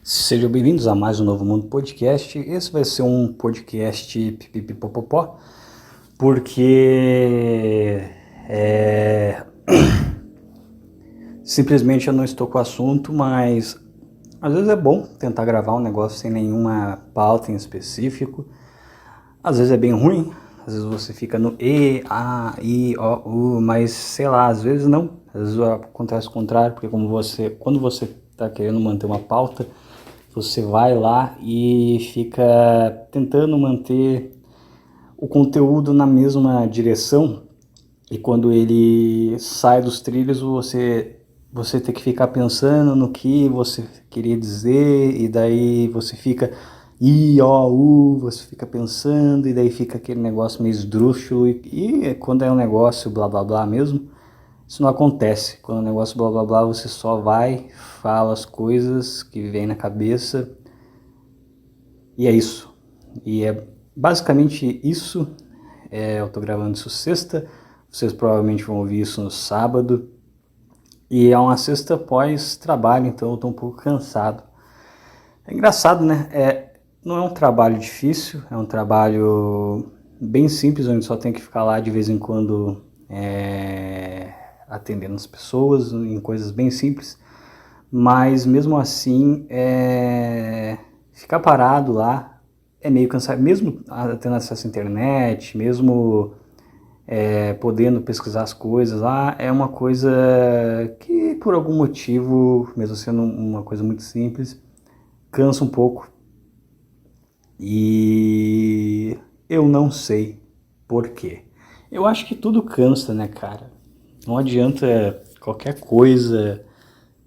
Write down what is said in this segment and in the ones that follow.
Sejam bem-vindos a mais um Novo Mundo Podcast. Esse vai ser um podcast pipipipopopó, porque simplesmente eu não estou com o assunto, mas às vezes é bom tentar gravar um negócio sem nenhuma pauta em específico. Às vezes é bem ruim, às vezes você fica no E, A, I, O, U, mas sei lá, às vezes não. Às vezes acontece o contrário, porque quando você está querendo manter uma pauta, você vai lá e fica tentando manter o conteúdo na mesma direção, e quando ele sai dos trilhos, você tem que ficar pensando no que você queria dizer, e daí você fica você fica pensando, e daí fica aquele negócio meio esdrúxulo, e quando é um negócio blá blá blá mesmo, isso não acontece. Quando é um negócio blá blá blá, você só vai, fala as coisas que vem na cabeça, e é isso. E é basicamente isso. Eu tô gravando isso sexta, vocês provavelmente vão ouvir isso no sábado. E é uma sexta pós-trabalho, então eu tô um pouco cansado. É engraçado, né? Não é um trabalho difícil, é um trabalho bem simples, onde só tem que ficar lá de vez em quando atendendo as pessoas, em coisas bem simples. Mas mesmo assim, ficar parado lá é meio cansado, mesmo tendo acesso à internet, mesmo podendo pesquisar as coisas lá, é uma coisa que por algum motivo, mesmo sendo uma coisa muito simples, cansa um pouco. E eu não sei por quê. Eu acho que tudo cansa, né, cara? Não adianta, qualquer coisa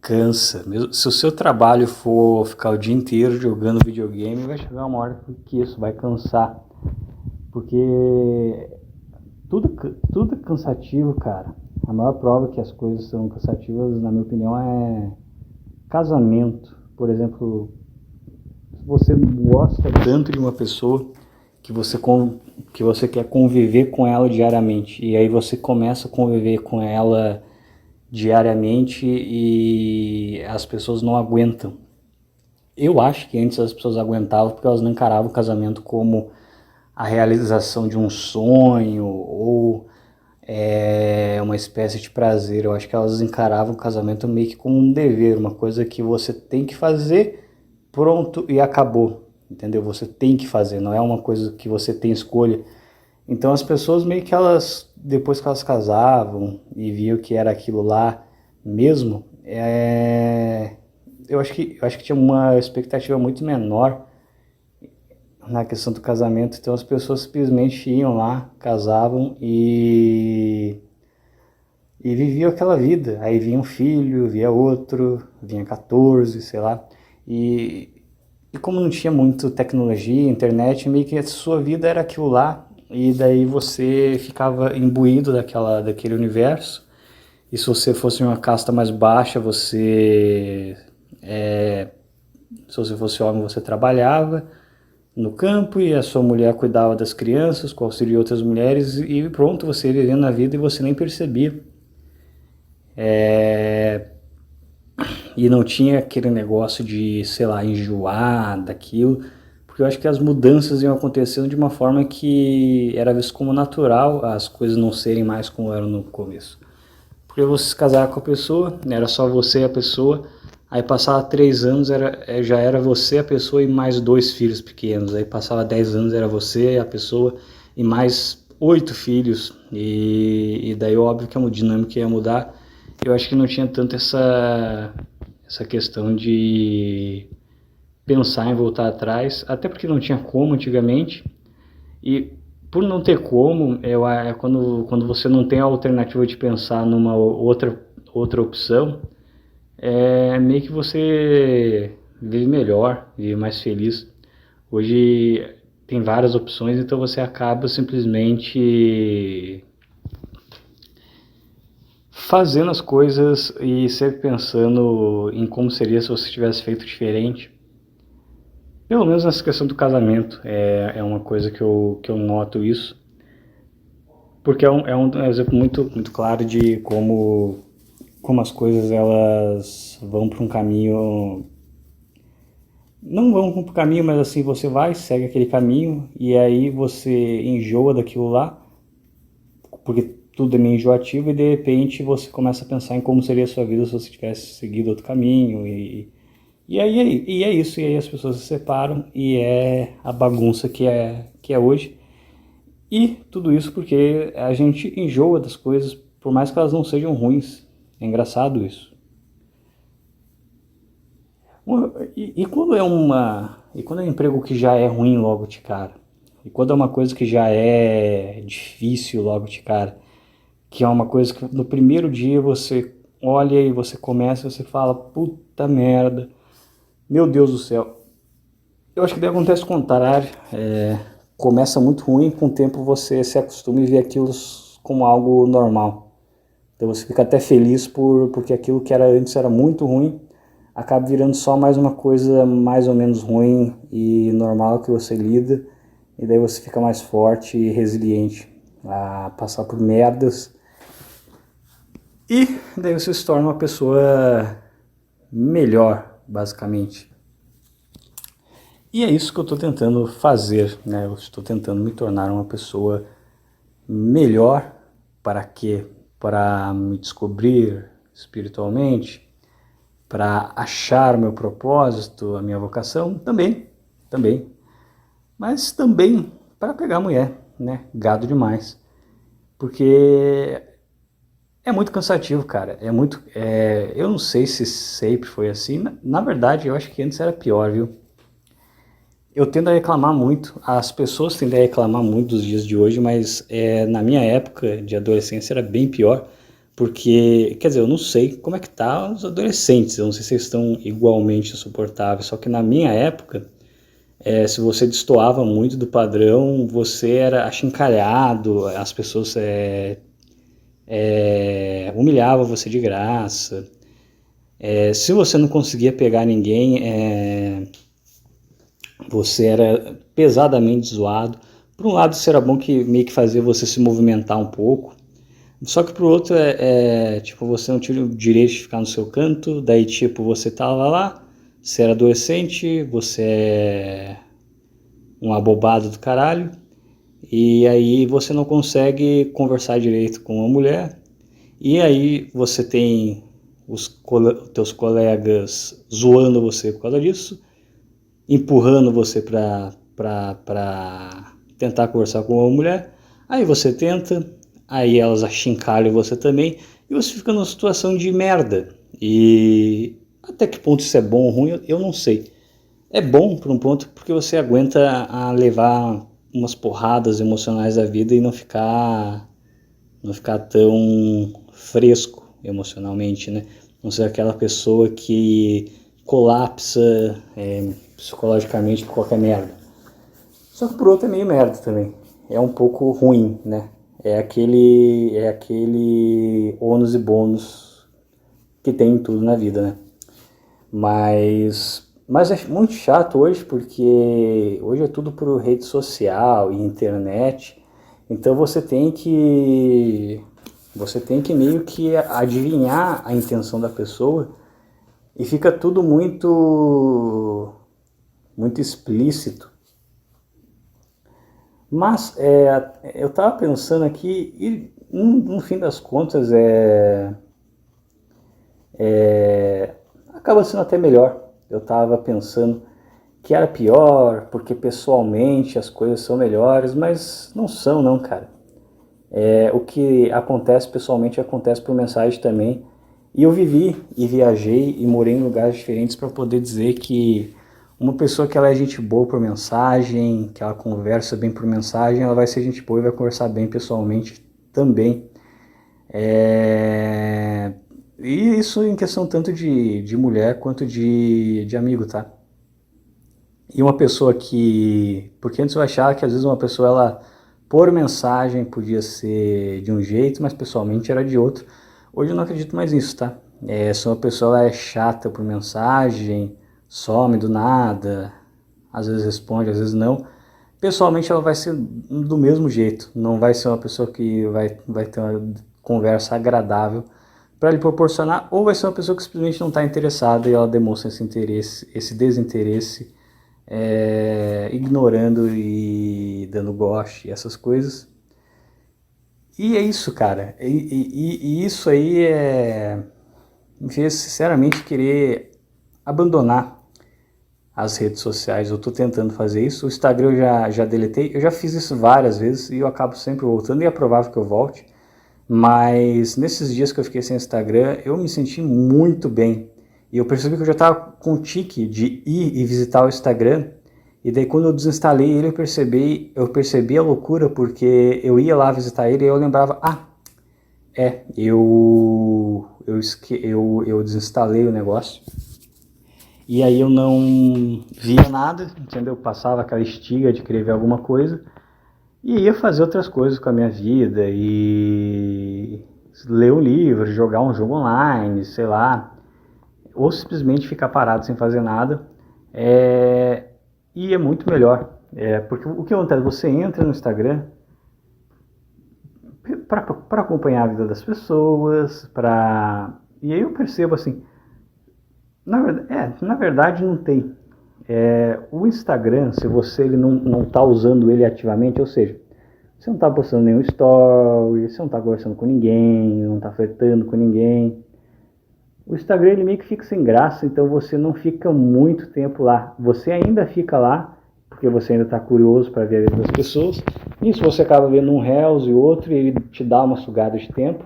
cansa. Mesmo se o seu trabalho for ficar o dia inteiro jogando videogame, vai chegar uma hora que isso vai cansar. Porque tudo é cansativo, cara. A maior prova que as coisas são cansativas, na minha opinião, é casamento. Por exemplo, se você gosta tanto de uma pessoa que você quer conviver com ela diariamente, e aí você começa a conviver com ela diariamente e as pessoas não aguentam. Eu acho que antes as pessoas aguentavam porque elas não encaravam o casamento como a realização de um sonho ou uma espécie de prazer. Eu acho que elas encaravam o casamento meio que como um dever, uma coisa que você tem que fazer, pronto e acabou, entendeu? Você tem que fazer, não é uma coisa que você tem escolha. Então as pessoas meio que depois que elas casavam e viam que era aquilo lá mesmo, eu acho que tinha uma expectativa muito menor na questão do casamento. Então as pessoas simplesmente iam lá, casavam e viviam aquela vida. Aí vinha um filho, via outro, vinha 14, sei lá. E como não tinha muito tecnologia, internet, meio que a sua vida era aquilo lá. E daí você ficava imbuído daquele universo. E se você fosse uma casta mais baixa, se você fosse homem, você trabalhava no campo e a sua mulher cuidava das crianças com auxílio de outras mulheres, e pronto, você vivendo a vida e você nem percebia. E não tinha aquele negócio de, sei lá, enjoar daquilo, porque eu acho que as mudanças iam acontecendo de uma forma que era visto como natural as coisas não serem mais como eram no começo. Porque você se casava com a pessoa, era só você e a pessoa, aí passava 3 anos, já era você, a pessoa e mais 2 filhos pequenos, aí passava 10 anos, era você e a pessoa e mais 8 filhos, e daí óbvio que a dinâmica ia mudar. Eu acho que não tinha tanto essa questão de pensar em voltar atrás, até porque não tinha como antigamente, e por não ter como, quando você não tem a alternativa de pensar numa outra opção, meio que você vive melhor, vive mais feliz. Hoje tem várias opções, então você acaba simplesmente fazendo as coisas e sempre pensando em como seria se você tivesse feito diferente. Pelo menos nessa questão do casamento, é uma coisa que eu noto isso, porque é um exemplo muito claro de como as coisas elas vão para um caminho não vão pro caminho, mas assim, você vai, segue aquele caminho, e aí você enjoa daquilo lá, porque tudo é meio enjoativo, e de repente você começa a pensar em como seria a sua vida se você tivesse seguido outro caminho, e é isso, e aí as pessoas se separam, e é a bagunça que é hoje. E tudo isso porque a gente enjoa das coisas, por mais que elas não sejam ruins. É engraçado isso. E quando é um emprego que já é ruim logo de cara? E quando é uma coisa que já é difícil logo de cara? Que é uma coisa que no primeiro dia você olha e você começa e você fala, puta merda, meu Deus do céu. Eu acho que daí acontece o contrário. Começa muito ruim, com o tempo você se acostuma e vê aquilo como algo normal. Então você fica até feliz porque aquilo que era antes era muito ruim, acaba virando só mais uma coisa mais ou menos ruim e normal que você lida, e daí você fica mais forte e resiliente a passar por merdas, e daí você se torna uma pessoa melhor, basicamente. E é isso que eu estou tentando fazer, né? Eu estou tentando me tornar uma pessoa melhor. Para quê? Para me descobrir espiritualmente, para achar o meu propósito, a minha vocação, também, mas também para pegar mulher, né? Gado demais, porque é muito cansativo, cara. Eu não sei se sempre foi assim. Na verdade, eu acho que antes era pior, viu? Eu tendo a reclamar muito, as pessoas tendem a reclamar muito dos dias de hoje, mas na minha época de adolescência era bem pior, porque, quer dizer, eu não sei como é que tá os adolescentes, eu não sei se eles estão igualmente insuportáveis, só que na minha época, se você destoava muito do padrão, você era achincalhado, as pessoas humilhavam você de graça, se você não conseguia pegar ninguém, você era pesadamente zoado. Por um lado, isso era bom que meio que fazia você se movimentar um pouco. Só que pro outro, tipo, você não tinha o direito de ficar no seu canto. Daí, tipo, você tava lá, você era adolescente, você é um abobado do caralho. E aí você não consegue conversar direito com uma mulher. E aí você tem os teus colegas zoando você por causa disso, empurrando você para tentar conversar com uma mulher, aí você tenta, aí elas achincalham você também, e você fica numa situação de merda. E até que ponto isso é bom ou ruim, eu não sei. É bom por um ponto porque você aguenta a levar umas porradas emocionais da vida e não ficar tão fresco emocionalmente, né? Não ser aquela pessoa que colapsa psicologicamente por qualquer merda. Só que por outro é meio merda também. É um pouco ruim, né? É aquele ônus e bônus que tem em tudo na vida, né? Mas é muito chato hoje, porque hoje é tudo por rede social e internet. Então você tem que meio que adivinhar a intenção da pessoa, e fica tudo muito explícito. Mas eu estava pensando aqui, e no fim das contas acaba sendo até melhor. Eu estava pensando que era pior, porque pessoalmente as coisas são melhores, mas não são não, cara. O que acontece pessoalmente acontece por mensagem também. E eu vivi e viajei e morei em lugares diferentes para poder dizer que uma pessoa que ela é gente boa por mensagem, que ela conversa bem por mensagem, ela vai ser gente boa e vai conversar bem pessoalmente também. E isso em questão tanto de mulher quanto de amigo, tá? E uma pessoa que... Porque antes eu achava que às vezes uma pessoa, ela por mensagem podia ser de um jeito, mas pessoalmente era de outro. Hoje eu não acredito mais nisso, tá? Se uma pessoa ela é chata por mensagem, some do nada, às vezes responde, às vezes não, pessoalmente ela vai ser do mesmo jeito. Não vai ser uma pessoa que vai ter uma conversa agradável para lhe proporcionar, ou vai ser uma pessoa que simplesmente não está interessada e ela demonstra esse interesse, esse desinteresse, ignorando e dando ghost e essas coisas. E é isso, cara. E isso aí me fez sinceramente querer abandonar as redes sociais. Eu tô tentando fazer isso. O Instagram eu já deletei. Eu já fiz isso várias vezes e eu acabo sempre voltando, e é provável que eu volte. Mas nesses dias que eu fiquei sem Instagram, eu me senti muito bem. E eu percebi que eu já estava com o tique de ir e visitar o Instagram. E daí quando eu desinstalei ele, eu percebi a loucura, porque eu ia lá visitar ele e eu lembrava, eu desinstalei o negócio. E aí eu não via nada, entendeu? Passava aquela estiga de querer ver alguma coisa e ia fazer outras coisas com a minha vida, e ler um livro, jogar um jogo online, sei lá, ou simplesmente ficar parado sem fazer nada. E é muito melhor, porque o que acontece? Você entra no Instagram para acompanhar a vida das pessoas, e aí eu percebo assim, na verdade não tem. O Instagram, se você ele não tá usando ele ativamente, ou seja, você não está postando nenhum story, você não está conversando com ninguém, não está flertando com ninguém, o Instagram ele meio que fica sem graça, então você não fica muito tempo lá. Você ainda fica lá, porque você ainda está curioso para ver a vida das pessoas. Nisso você acaba vendo um Reels e outro, e ele te dá uma sugada de tempo.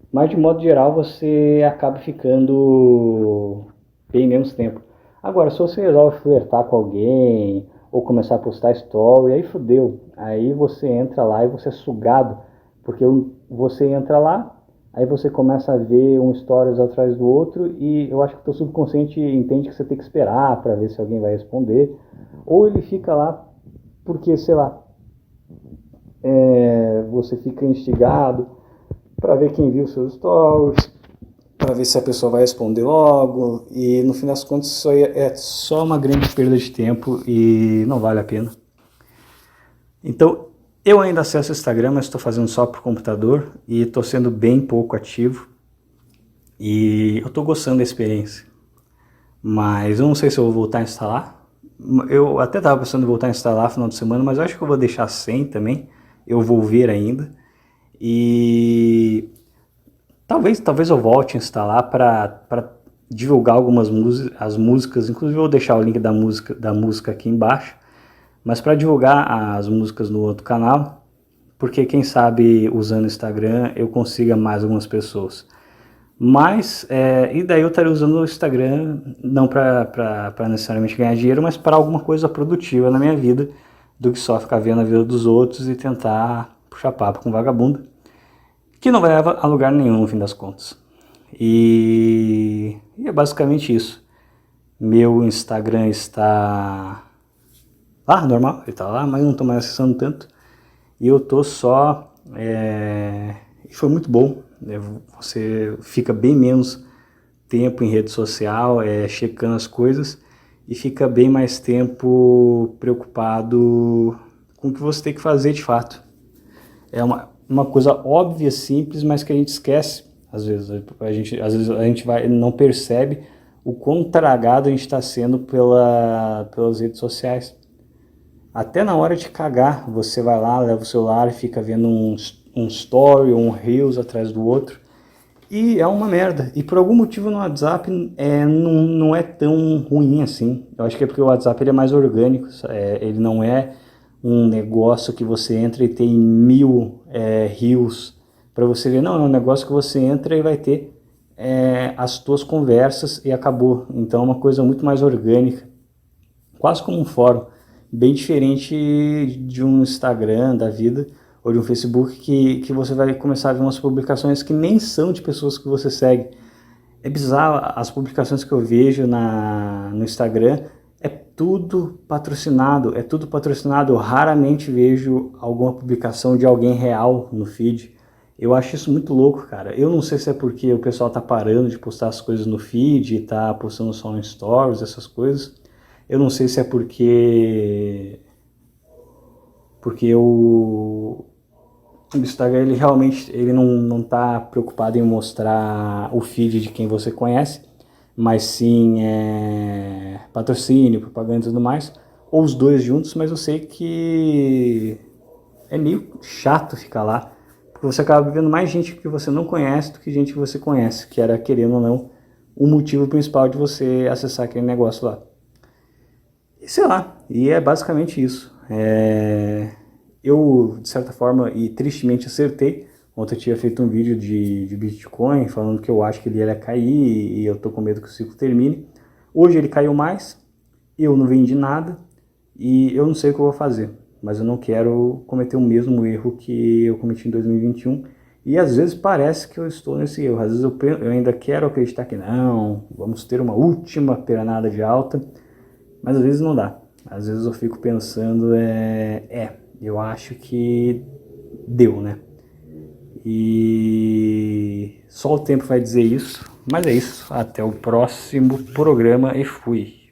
Mas de modo geral você acaba ficando bem menos tempo. Agora, se você resolve flertar com alguém, ou começar a postar story, aí fodeu. Aí você entra lá e você é sugado, porque você entra lá, aí você começa a ver um stories atrás do outro, e eu acho que o teu subconsciente entende que você tem que esperar para ver se alguém vai responder, ou ele fica lá porque, sei lá, você fica instigado para ver quem viu seus stories, para ver se a pessoa vai responder logo, e no fim das contas isso aí é só uma grande perda de tempo e não vale a pena. Então eu ainda acesso o Instagram, mas estou fazendo só por computador e estou sendo bem pouco ativo, e eu estou gostando da experiência, mas eu não sei se eu vou voltar a instalar. Eu até estava pensando em voltar a instalar no final de semana, mas eu acho que eu vou deixar sem também, eu vou ver ainda. E talvez eu volte a instalar para divulgar algumas as músicas, inclusive eu vou deixar o link da música aqui embaixo, mas para divulgar as músicas no outro canal, porque quem sabe usando o Instagram eu consiga mais algumas pessoas. Mas, e daí eu estaria usando o Instagram não para necessariamente ganhar dinheiro, mas para alguma coisa produtiva na minha vida, do que só ficar vendo a vida dos outros e tentar puxar papo com vagabundo, que não vai levar a lugar nenhum no fim das contas. E é basicamente isso. Meu Instagram está lá, normal, ele está lá, mas não estou mais acessando tanto. E eu tô só... E foi muito bom, né? Você fica bem menos tempo em rede social, checando as coisas, e fica bem mais tempo preocupado com o que você tem que fazer de fato. É uma coisa óbvia, simples, mas que a gente esquece. Às vezes a gente não percebe o quão tragado a gente está sendo pelas redes sociais. Até na hora de cagar, você vai lá, leva o celular e fica vendo um story ou um reels atrás do outro. E é uma merda. E por algum motivo no WhatsApp não é tão ruim assim. Eu acho que é porque o WhatsApp ele é mais orgânico. Ele não é um negócio que você entra e tem 1000 reels para você ver. Não, é um negócio que você entra e vai ter as tuas conversas e acabou. Então é uma coisa muito mais orgânica. Quase como um fórum. Bem diferente de um Instagram da vida ou de um Facebook, que você vai começar a ver umas publicações que nem são de pessoas que você segue. É bizarro, as publicações que eu vejo no Instagram é tudo patrocinado, Eu raramente vejo alguma publicação de alguém real no feed. Eu acho isso muito louco, cara. Eu não sei se é porque o pessoal tá parando de postar as coisas no feed e tá postando só em stories, essas coisas. Eu não sei se é porque O Instagram, ele realmente não tá preocupado em mostrar o feed de quem você conhece, mas sim patrocínio, propaganda e tudo mais, ou os dois juntos, mas eu sei que é meio chato ficar lá, porque você acaba vendo mais gente que você não conhece do que gente que você conhece, que era, querendo ou não, o motivo principal de você acessar aquele negócio lá. E sei lá, e é basicamente isso. Eu, de certa forma, e tristemente acertei. Ontem eu tinha feito um vídeo de Bitcoin, falando que eu acho que ele ia cair e eu tô com medo que o ciclo termine. Hoje ele caiu mais, eu não vendi nada e eu não sei o que eu vou fazer. Mas eu não quero cometer o mesmo erro que eu cometi em 2021. E às vezes parece que eu estou nesse erro. Às vezes eu ainda quero acreditar que não, vamos ter uma última pernada de alta. Mas às vezes não dá. Às vezes eu fico pensando, eu acho que deu, né? E só o tempo vai dizer isso. Mas é isso. Até o próximo programa e fui.